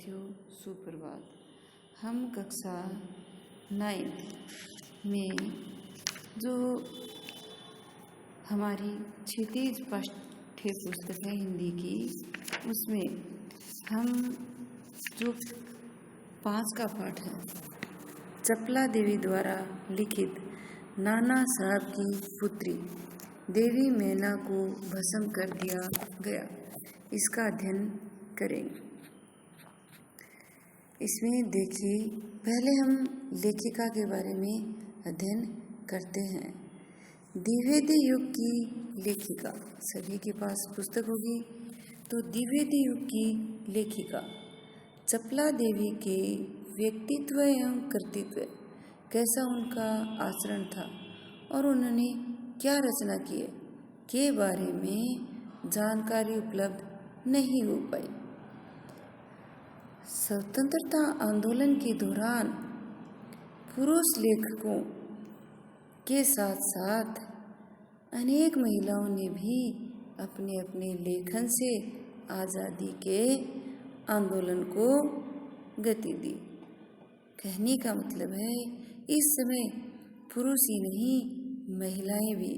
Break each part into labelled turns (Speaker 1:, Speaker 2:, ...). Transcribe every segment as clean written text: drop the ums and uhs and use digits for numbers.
Speaker 1: विद्यार्थियों सुप्रभात। हम कक्षा 9 में जो हमारी क्षितिज पाठ्य पुस्तक है हिंदी की, उसमें हम जो 5 का पाठ है, चपला देवी द्वारा लिखित नाना साहब की पुत्री देवी मैना को भस्म कर दिया गया, इसका अध्ययन करेंगे। इसमें देखिए, पहले हम लेखिका के बारे में अध्ययन करते हैं। द्विवेदी युग की लेखिका, सभी के पास पुस्तक होगी, तो द्विवेदी युग की लेखिका चपला देवी के व्यक्तित्व एवं कर्तृत्व, कैसा उनका आचरण था और उन्होंने क्या रचना की है के बारे में जानकारी उपलब्ध नहीं हो पाई। स्वतंत्रता आंदोलन के दौरान पुरुष लेखकों के साथ साथ अनेक महिलाओं ने भी अपने अपने लेखन से आज़ादी के आंदोलन को गति दी। कहने का मतलब है, इस समय पुरुष ही नहीं, महिलाएं भी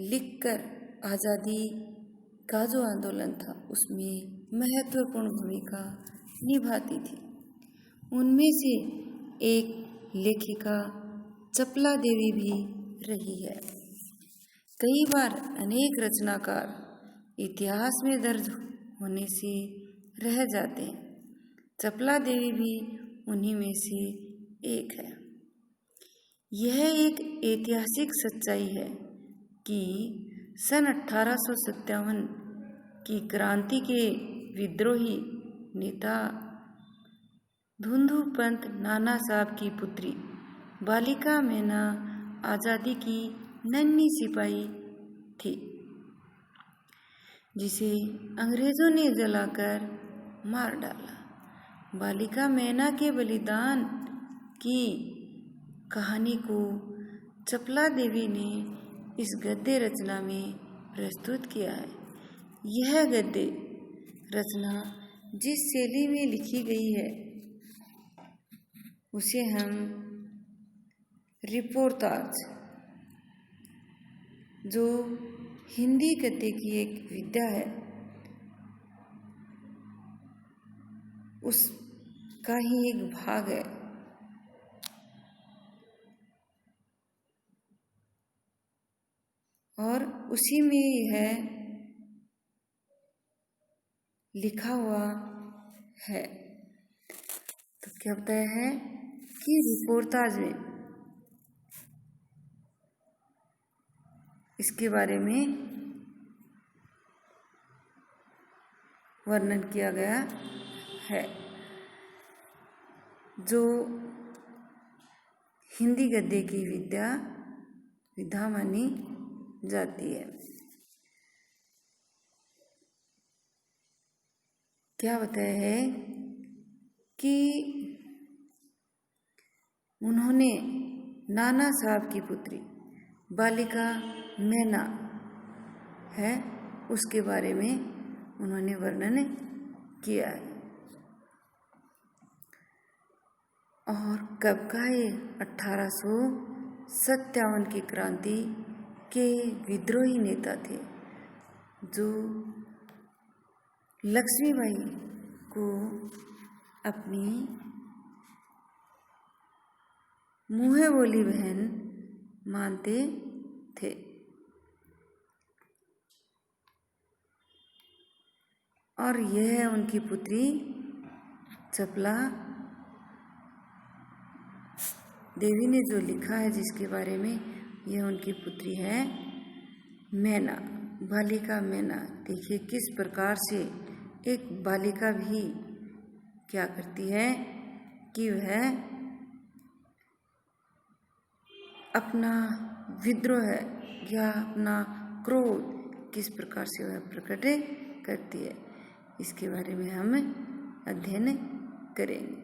Speaker 1: लिखकर आज़ादी का जो आंदोलन था उसमें महत्वपूर्ण भूमिका निभाती थी। उनमें से एक लेखिका चपला देवी भी रही है। कई बार अनेक रचनाकार इतिहास में दर्ज होने से रह जाते हैं। चपला देवी भी उन्हीं में से एक है। यह एक ऐतिहासिक सच्चाई है कि सन 1857 की क्रांति के विद्रोही नेता धुंधुपंत नाना साहब की पुत्री बालिका मैना आज़ादी की नन्ही सिपाही थी, जिसे अंग्रेजों ने जलाकर मार डाला। बालिका मैना के बलिदान की कहानी को चपला देवी ने इस गद्य रचना में प्रस्तुत किया है। यह गद्य रचना जिस शैली में लिखी गई है उसे हम रिपोर्टाज, जो हिंदी गद्य की एक विधा है, उसका ही एक भाग है। और उसी में यह लिखा हुआ है। तो क्या बताया है कि रिपोर्टाज में इसके बारे में वर्णन किया गया है, जो हिंदी गद्य की विधा मानी जाती है। क्या बताया है कि उन्होंने नाना साहब की पुत्री बालिका मैना है, उसके बारे में उन्होंने वर्णन किया है। और कब का ये 1857 की क्रांति के विद्रोही नेता थे, जो लक्ष्मीबाई को अपनी मुँह बोली बहन मानते थे। और यह है उनकी पुत्री चपला देवी ने जो लिखा है, जिसके बारे में, यह उनकी पुत्री है मैना, बालिका मैना। देखिए किस प्रकार से एक बालिका भी क्या करती है कि वह अपना विद्रोह या अपना क्रोध किस प्रकार से वह प्रकट करती है, इसके बारे में हम अध्ययन करेंगे।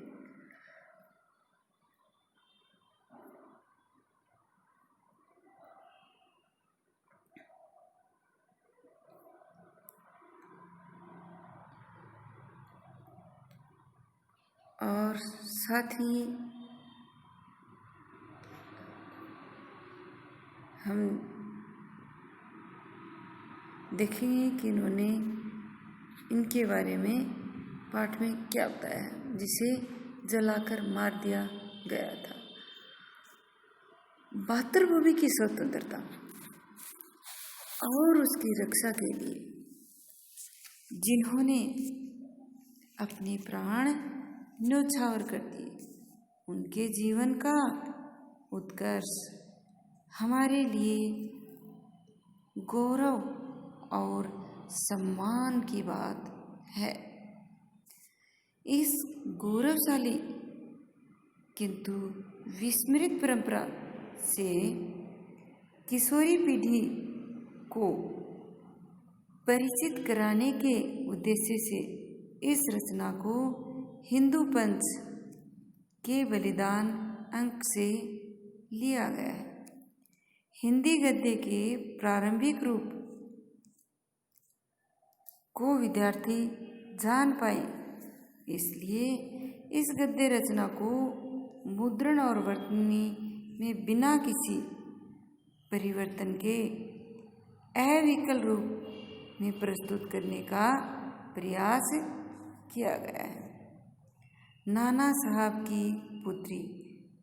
Speaker 1: और साथ ही हम देखेंगे कि इन्होंने इनके बारे में पाठ में क्या बताया है, जिसे जलाकर मार दिया गया था। मातृभूमि की स्वतंत्रता और उसकी रक्षा के लिए जिन्होंने अपने प्राण न्योछावर कर दिए, उनके जीवन का उत्कर्ष हमारे लिए गौरव और सम्मान की बात है। इस गौरवशाली किंतु विस्मृत परंपरा से किशोरी पीढ़ी को परिचित कराने के उद्देश्य से इस रचना को हिंदू पंथ के बलिदान अंक से लिया गया है। हिंदी गद्य के प्रारंभिक रूप को विद्यार्थी जान पाए, इसलिए इस गद्य रचना को मुद्रण और वर्तनी में बिना किसी परिवर्तन के अविकल रूप में प्रस्तुत करने का प्रयास किया गया है। नाना साहब की पुत्री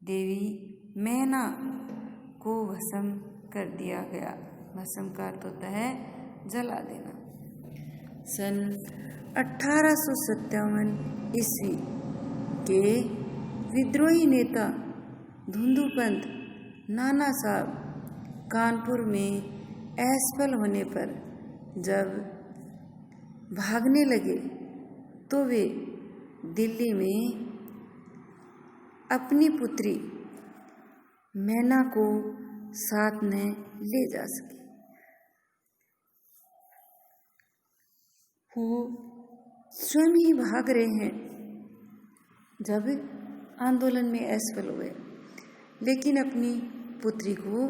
Speaker 1: देवी मैना को भस्म कर दिया गया। भस्म का अर्थ होता है जला देना। सन 1857 ईस्वी के विद्रोही नेता धुंधुपंत नाना साहब कानपुर में असफल होने पर जब भागने लगे तो वे दिल्ली में अपनी पुत्री मैना को साथ में ले जा सके। वो स्वयं ही भाग रहे हैं जब आंदोलन में असफल हुए, लेकिन अपनी पुत्री को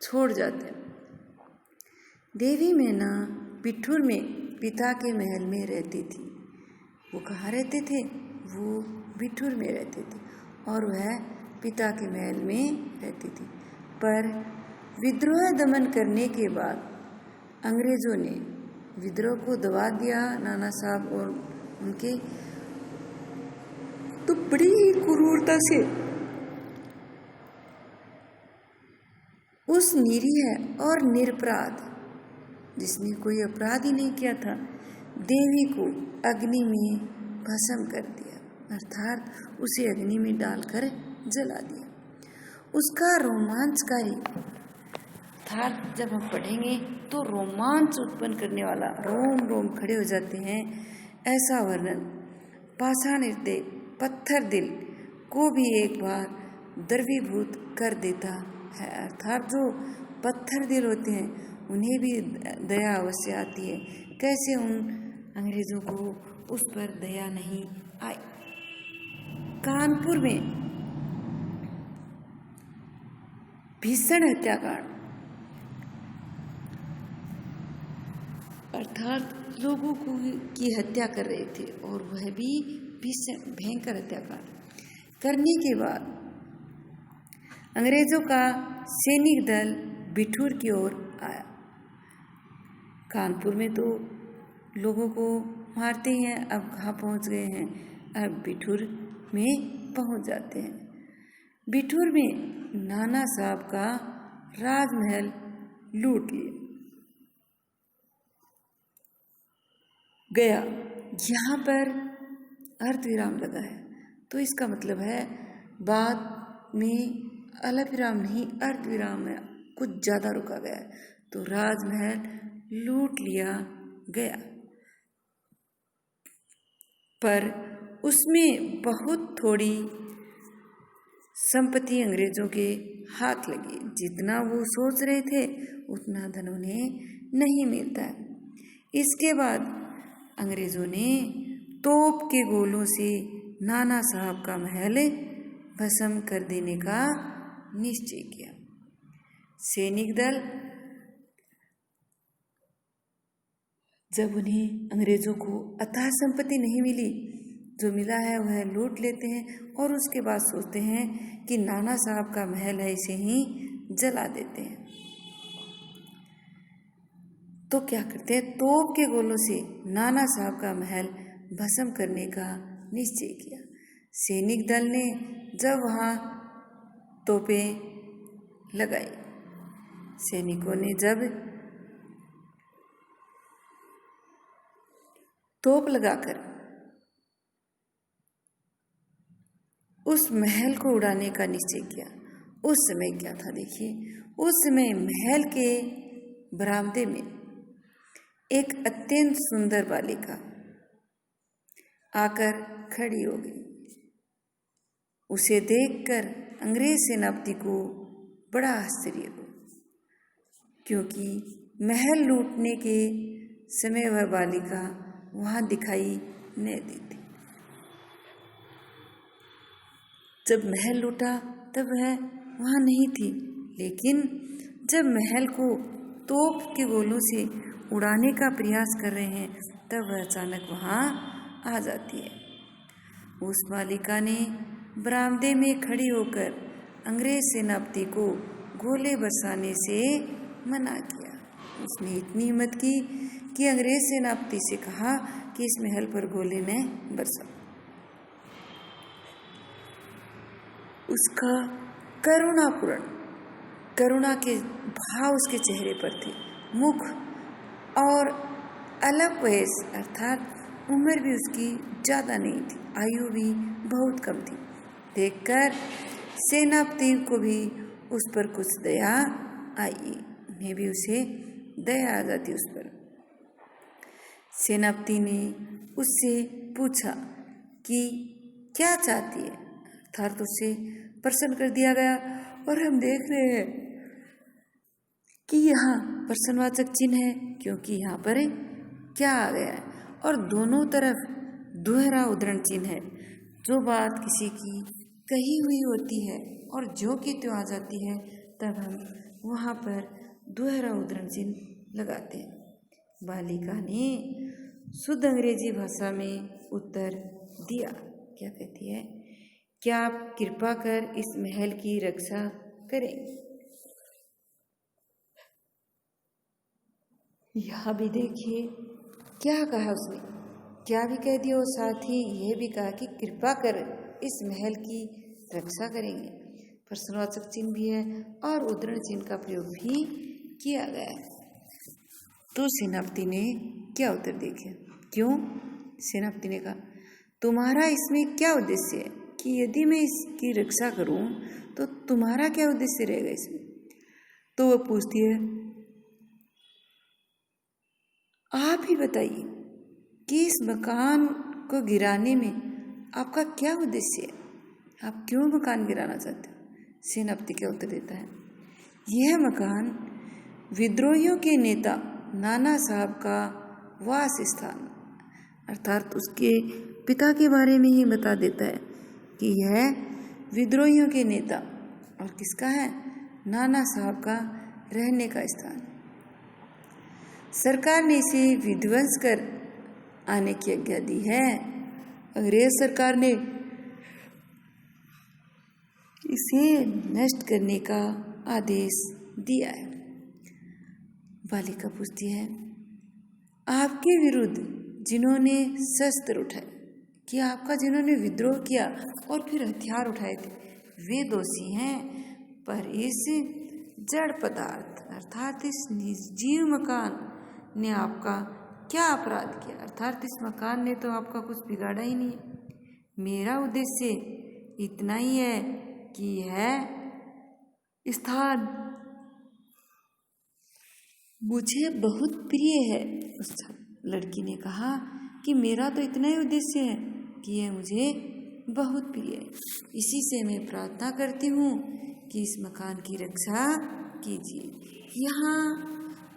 Speaker 1: छोड़ जाते हैं। देवी मैना बिठूर में पिता के महल में रहती थी। वो कहाँ रहते थे? वो बिठूर में रहते थे और वह पिता के महल में रहती थी। पर विद्रोह दमन करने के बाद अंग्रेजों ने विद्रोह को दबा दिया। नाना साहब और उनके तो बड़ी क्रूरता से उस निरीह और निरपराध, जिसने कोई अपराध ही नहीं किया था, देवी को अग्नि में भस्म कर दिया, अर्थात उसे अग्नि में डालकर जला दिया। उसका रोमांचकारी, अर्थात जब हम पढ़ेंगे तो रोमांच उत्पन्न करने वाला, रोम रोम खड़े हो जाते हैं, ऐसा वर्णन पाषाण हृदय पत्थर दिल को भी एक बार द्रवीभूत कर देता है। अर्थात जो पत्थर दिल होते हैं उन्हें भी दया अवश्य आती है। कैसे उन अंग्रेजों को उस पर दया नहीं आई। कानपुर में भीषण हत्याकांड, अर्थात लोगों को की हत्या कर रहे थे और वह भी भीषण भयंकर हत्याकांड करने के बाद अंग्रेजों का सैनिक दल बिठूर की ओर आया। कानपुर में तो लोगों को मारते हैं, अब कहाँ पहुँच गए हैं? अब बिठूर में पहुँच जाते हैं। बिठूर में नाना साहब का राजमहल लूट लिया गया। यहाँ पर अर्धविराम लगा है, तो इसका मतलब है बाद में अल्पविराम नहीं, अर्धविराम है, कुछ ज़्यादा रुका गया है। तो राजमहल लूट लिया गया, पर उसमें बहुत थोड़ी संपत्ति अंग्रेजों के हाथ लगी। जितना वो सोच रहे थे उतना धन उन्हें नहीं मिलता है। इसके बाद अंग्रेजों ने तोप के गोलों से नाना साहब का महल भस्म कर देने का निश्चय किया। सैनिक दल जब उन्हें अंग्रेजों को अथाह संपत्ति नहीं मिली जो मिला है वह लूट लेते हैं और उसके बाद सोचते हैं कि नाना साहब का महल है, इसे ही जला देते हैं। तो क्या करते हैं, तोप के गोलों से नाना साहब का महल भस्म करने का निश्चय किया। सैनिक दल ने जब वहाँ तोपें लगाई, सैनिकों ने जब तोप लगाकर उस महल को उड़ाने का निश्चय किया। उस समय क्या था देखिए, उस समय महल के बरामदे में एक अत्यंत सुंदर बालिका आकर खड़ी हो गई। उसे देखकर अंग्रेज सेनापति को बड़ा आश्चर्य हुआ, क्योंकि महल लूटने के समय वह बालिका वहाँ दिखाई नहीं देती। जब महल लूटा तब वह वहाँ नहीं थी, लेकिन जब महल को तोप के गोलों से उड़ाने का प्रयास कर रहे हैं तब वह अचानक वहाँ आ जाती है। उस बालिका ने बरामदे में खड़ी होकर अंग्रेज सेनापति को गोले बरसाने से मना किया। उसने इतनी हिम्मत की कि अंग्रेज सेनापति से कहा कि इस महल पर गोले न बरसाओ। उसका करुणा के भाव उसके चेहरे पर थे। मुख और अल्प वयस अर्थात उम्र भी उसकी ज़्यादा नहीं थी, आयु भी बहुत कम थी। देखकर सेनापति को भी उस पर कुछ दया आई, उन्हें भी उसे दया आ जाती उस पर। सेनापति ने उससे पूछा कि क्या चाहती है, अर्थात उससे प्रश्न कर दिया गया। और हम देख रहे हैं कि यहाँ प्रश्नवाचक चिन्ह है, क्योंकि यहाँ पर क्या आ गया है, और दोनों तरफ दोहरा उद्धरण चिन्ह है। जो बात किसी की कही हुई होती है और जो कि त्यों आ जाती है, तब हम वहाँ पर दोहरा उद्धरण चिन्ह लगाते हैं। बालिका ने शुद्ध अंग्रेजी भाषा में उत्तर दिया। क्या कहती है, क्या आप कृपा कर इस महल की रक्षा करें। यहाँ भी देखिए क्या कहा उसने, क्या भी कह दिया और साथ ही यह भी कहा कि कृपा कर इस महल की रक्षा करेंगे। प्रश्नवाचक चिन्ह भी है और उद्धरण चिन्ह का प्रयोग भी किया गया है। तो सेनापति ने क्या उत्तर दिया, क्यों? सेनापति ने कहा, तुम्हारा इसमें क्या उद्देश्य है कि यदि मैं इसकी रक्षा करूं तो तुम्हारा क्या उद्देश्य रहेगा इसमें। तो वह पूछती है, आप ही बताइए कि इस मकान को गिराने में आपका क्या उद्देश्य है, आप क्यों मकान गिराना चाहते हो। सेनापति क्या उत्तर देता है, यह मकान विद्रोहियों के नेता नाना साहब का वास स्थान, अर्थात उसके पिता के बारे में ही बता देता है कि यह विद्रोहियों के नेता और किसका है, नाना साहब का रहने का स्थान। सरकार ने इसे विध्वंस कर आने की आज्ञा दी है। अंग्रेज सरकार ने इसे नष्ट करने का आदेश दिया है। बालिका पूछती है, आपके विरुद्ध जिन्होंने शस्त्र उठाए, कि आपका जिन्होंने विद्रोह किया और फिर हथियार उठाए थे, वे दोषी हैं, पर इस जड़ पदार्थ अर्थात इस निर्जीव मकान ने आपका क्या अपराध किया, अर्थात इस मकान ने तो आपका कुछ बिगाड़ा ही नहीं है। मेरा उद्देश्य इतना ही है कि यह स्थान मुझे बहुत प्रिय है। उस लड़की ने कहा कि मेरा तो इतना ही उद्देश्य है कि यह मुझे बहुत प्रिय है, इसी से मैं प्रार्थना करती हूँ कि इस मकान की रक्षा कीजिए। यहाँ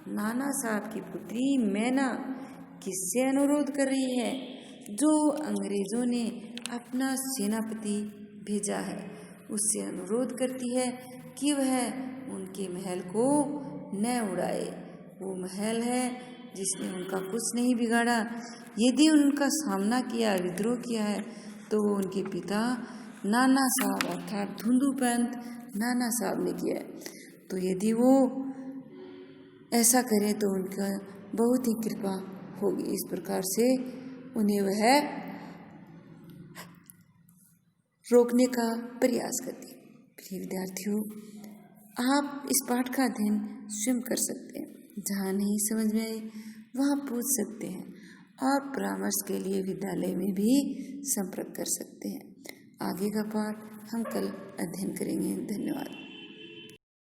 Speaker 1: नाना साहब की पुत्री मैना किससे अनुरोध कर रही है, जो अंग्रेजों ने अपना सेनापति भेजा है, उससे अनुरोध करती है कि वह उनके महल को न उड़ाए। वो महल है जिसने उनका कुछ नहीं बिगाड़ा, यदि उनका सामना किया, विद्रोह किया है, तो वो उनके पिता नाना साहब अर्थात धुंधु पंत नाना साहब ने किया है। तो यदि वो ऐसा करें तो उनका बहुत ही कृपा होगी। इस प्रकार से उन्हें वह रोकने का प्रयास करती। प्रिय विद्यार्थियों, आप इस पाठ का अध्ययन स्वयं कर सकते हैं। जहाँ नहीं समझ में आए वहाँ पूछ सकते हैं और परामर्श के लिए विद्यालय में भी संपर्क कर सकते हैं। आगे का पाठ हम कल अध्ययन करेंगे। धन्यवाद।